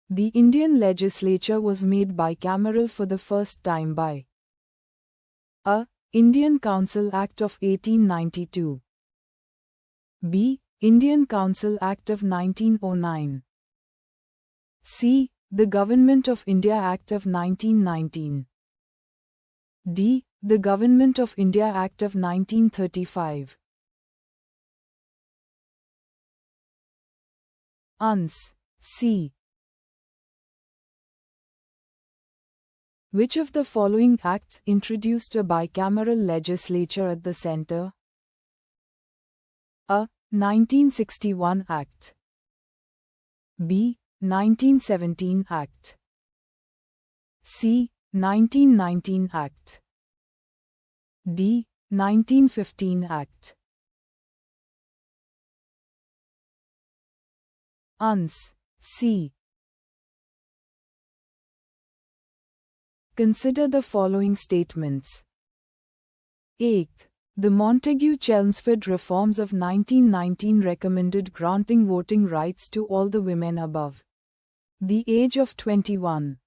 The Indian legislature was made bicameral for the first time by A. Indian Council Act of 1892. B. Indian Council Act of 1909. C. The Government of India Act of 1919. D. The Government of India Act of 1935. Ans. C. Which of the following acts introduced a bicameral legislature at the centre? A. 1961 Act. B. 1917 Act. C. 1919 Act. D. 1915 Act. Ans. C. Consider the following statements. 8. The Montagu-Chelmsford reforms of 1919 recommended granting voting rights to all the women above the age of 21.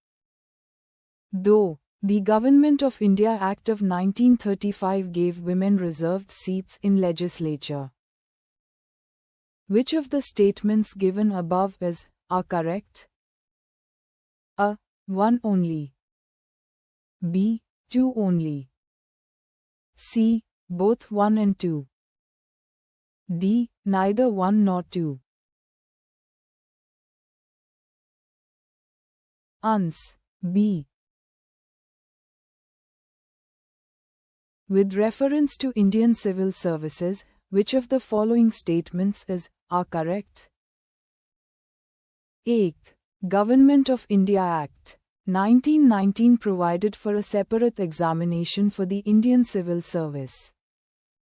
Though the Government of India Act of 1935 gave women reserved seats in legislature. Which of the statements given above are correct? A. 1 only. B. 2 only. C. Both 1 and 2. D. Neither 1 nor 2. Ans. B. With reference to Indian civil services, which of the following statements are correct? 8. Government of India Act 1919 provided for a separate examination for the Indian civil service,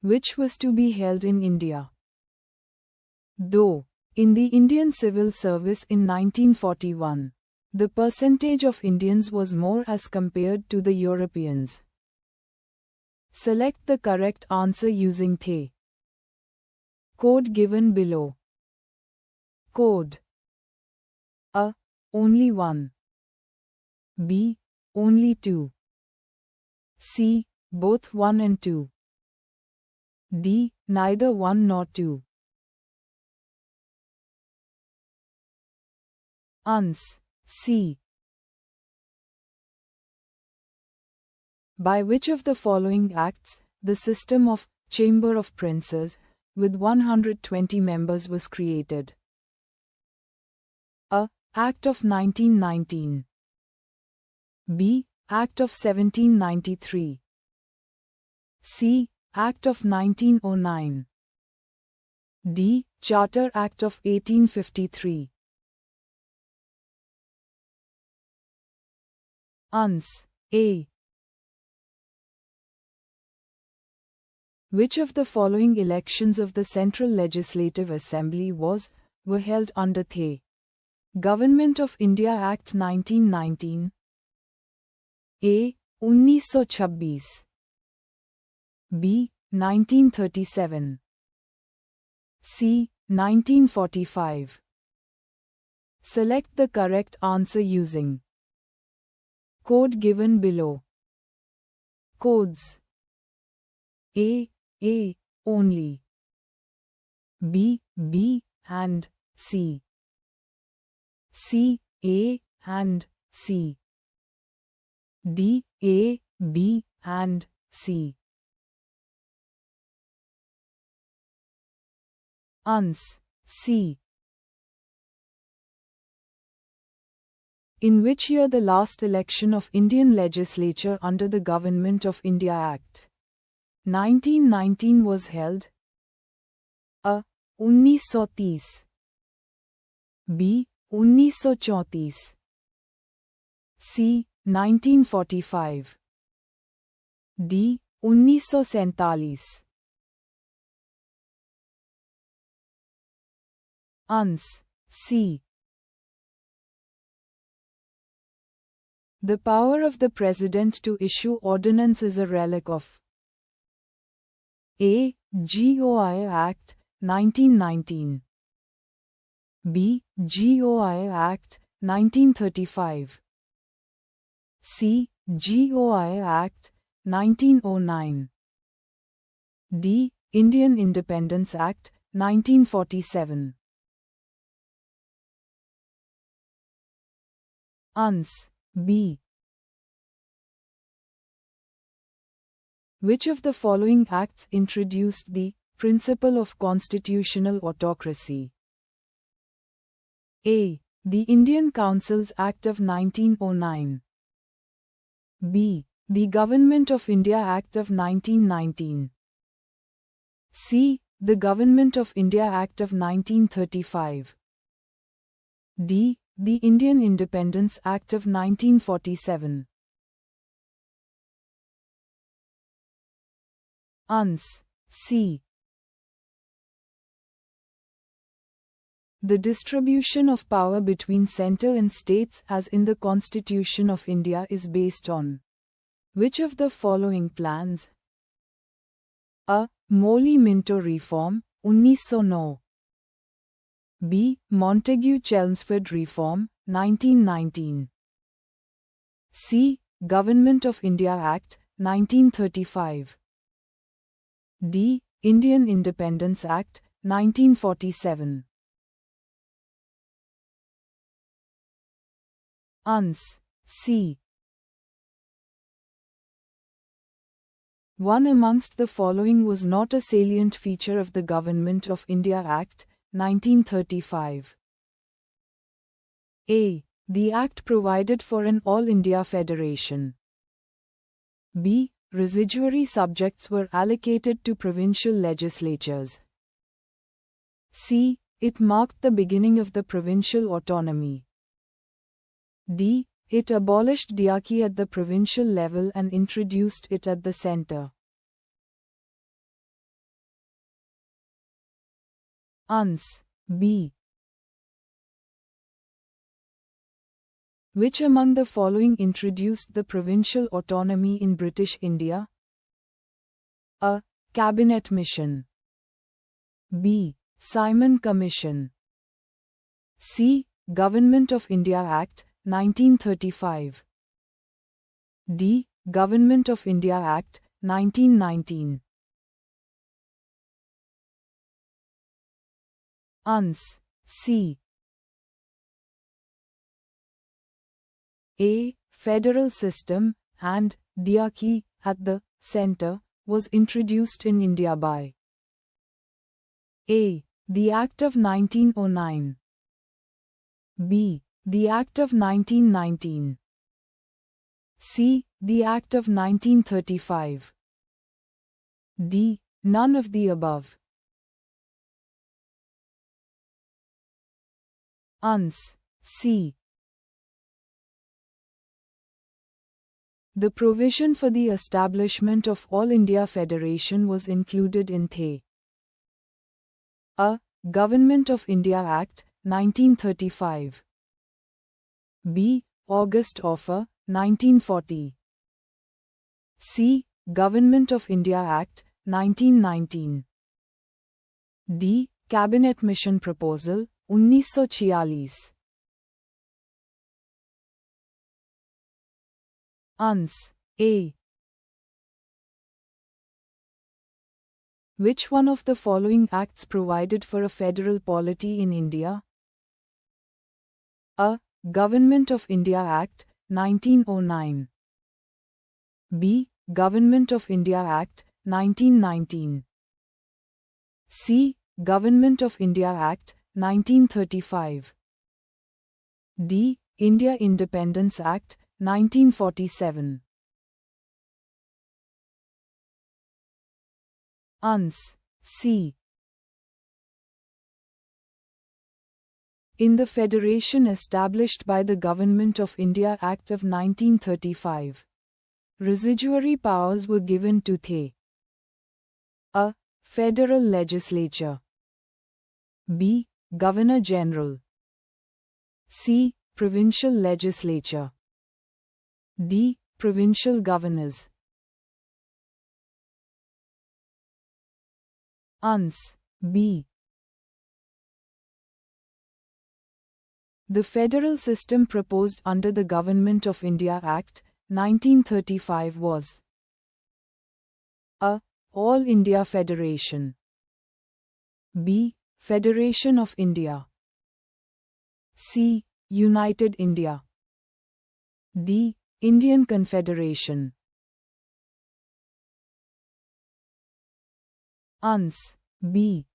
which was to be held in India. Though, in the Indian civil service in 1941, the percentage of Indians was more as compared to the Europeans. Select the correct answer using the code given below. Code A. Only 1. B. Only 2. C. Both 1 and 2. D. Neither 1 nor 2. Ans. C. By which of the following acts, the system of Chamber of Princes, with 120 members was created? A. Act of 1919. B. Act of 1793. C. Act of 1909. D. Charter Act of 1853. Ans. A. Which of the following elections of the Central Legislative Assembly were held under the Government of India Act 1919? A. 1926. B. 1937. C. 1945. Select the correct answer using code given below. Codes A. Only. B. And C. C. A. and C. D. A. B. and C. Ans. C. In which year the last election of Indian legislature under the Government of India Act 1919 was held? A. 1930. B. 1934. C. 1945. D. 1947. Ans. C. The power of the President to issue ordinance is a relic of A. GOI Act 1919. B. GOI Act 1935. C. GOI Act, 1909. D. Indian Independence Act, 1947. Ans. B. Which of the following acts introduced the principle of constitutional autocracy? A. The Indian Councils Act of 1909. B. The Government of India Act of 1919. C. The Government of India Act of 1935. D. The Indian Independence Act of 1947. Ans. C. The distribution of power between centre and states as in the Constitution of India is based on which of the following plans? A. Morley-Minto Reform, 1909. B. Montagu-Chelmsford Reform, 1919. C. Government of India Act, 1935. D. Indian Independence Act, 1947. Ans. C. One amongst the following was not a salient feature of the Government of India Act, 1935. A. The Act provided for an All India Federation. B. Residuary subjects were allocated to provincial legislatures. C. It marked the beginning of the provincial autonomy. D. It abolished diarchy at the provincial level and introduced it at the centre. Ans. B. Which among the following introduced the provincial autonomy in British India? A. Cabinet Mission. B. Simon Commission. C. Government of India Act, 1935. D. Government of India Act, 1919. Ans. C. A. Federal system and diarchy at the centre was introduced in India by A. The Act of 1909. B. The Act of 1919. C. The Act of 1935. D. None of the above. Ans. C. The provision for the establishment of All India Federation was included in the A. Government of India Act, 1935. B. August Offer, 1940. C. Government of India Act, 1919. D. Cabinet Mission Proposal, 1946. Ans. A. Which one of the following acts provided for a federal polity in India? A. Government of India Act, 1909. B. Government of India Act, 1919. C. Government of India Act, 1935. D. India Independence Act, 1947. Ans. C. In the federation established by the Government of India Act of 1935, residuary powers were given to the A. Federal Legislature. B. Governor General. C. Provincial Legislature. D. Provincial Governors. Ans. B. The federal system proposed under the Government of India Act, 1935 was A. All India Federation. B. Federation of India. C. United India. D. Indian Confederation. Ans. B.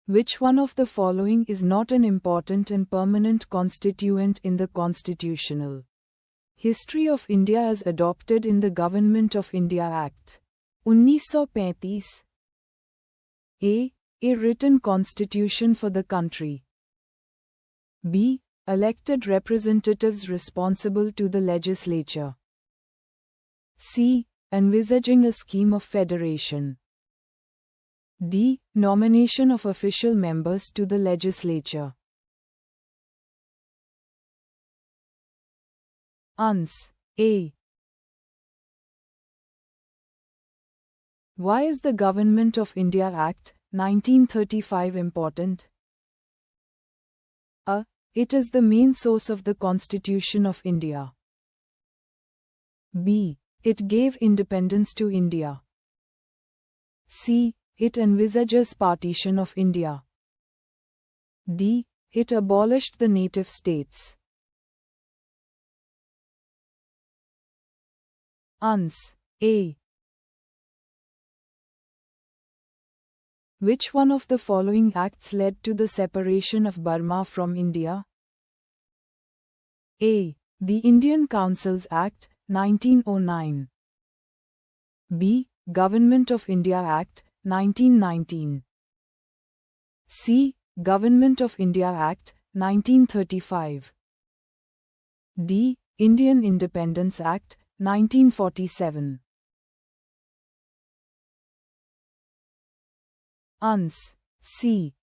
Which one of the following is not an important and permanent constituent in the constitutional history of India as adopted in the Government of India Act, 1935? A. A written constitution for the country. B. Elected representatives responsible to the legislature. C. Envisaging a scheme of federation. D. Nomination of official members to the legislature. Ans. A. Why is the Government of India Act, 1935 important? A. It is the main source of the Constitution of India. B. It gave independence to India. C. It envisages partition of India. D. It abolished the native states. Ans. A. Which one of the following acts led to the separation of Burma from India? A. The Indian Councils Act, 1909. B. Government of India Act, 1919. C. Government of India Act, 1935. D. Indian Independence Act, 1947. Ans. C.